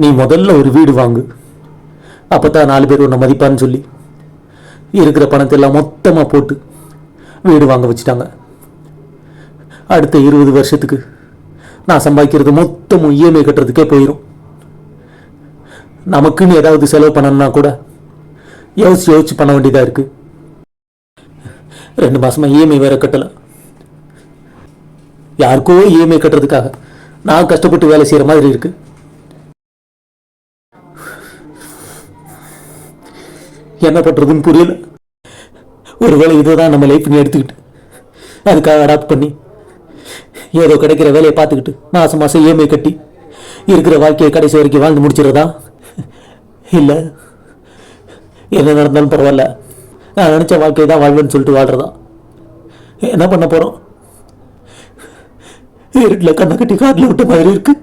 நீ முதல்ல ஒரு வீடு வாங்கு, அப்போ தான் 4 பேர் உன்னை மதிப்பான்னு சொல்லி இருக்கிற பணத்தை எல்லாம் மொத்தமாக போட்டு வீடு வாங்க வச்சுட்டாங்க. அடுத்த 20 வருஷத்துக்கு நான் சம்பாதிக்கிறது மொத்தமும் இஎம்ஐ கட்டுறதுக்கே போயிடும். நமக்குன்னு ஏதாவது செலவு பண்ணணும்னா கூட யோசிச்சு யோசிச்சு பண்ண வேண்டியதாக இருக்கு. 2 மாசமா இஎம்ஐ வேற கட்டல. யாருக்கோ இஎம்ஐ கட்டுறதுக்காக நான் கஷ்டப்பட்டு வேலை செய்யற மாதிரி இருக்கு. என்ன பண்றதுன்னு புரியல. ஒருவேளை இதுதான் நம்ம லைஃப்னு எடுத்துக்கிட்டு அதுக்காக அடாப்ட் பண்ணி ஏதோ கிடைக்கிற வேலையை பார்த்துக்கிட்டு மாசம் மாசம் இஎம்ஐ கட்டி இருக்கிற வாழ்க்கையை கடைசி வரைக்கும் வாழ்ந்து முடிச்சிடறதா, இல்லை என்ன நடந்தாலும் பரவாயில்ல நான் நினைச்ச வாழ்க்கையை தான் வாழ்வேன்னு சொல்லிட்டு வாழ்றதா? என்ன பண்ண போறோம்? இருட்டில் கண்ணை கட்டி காட்டில் விட்ட மாதிரி இருக்கு.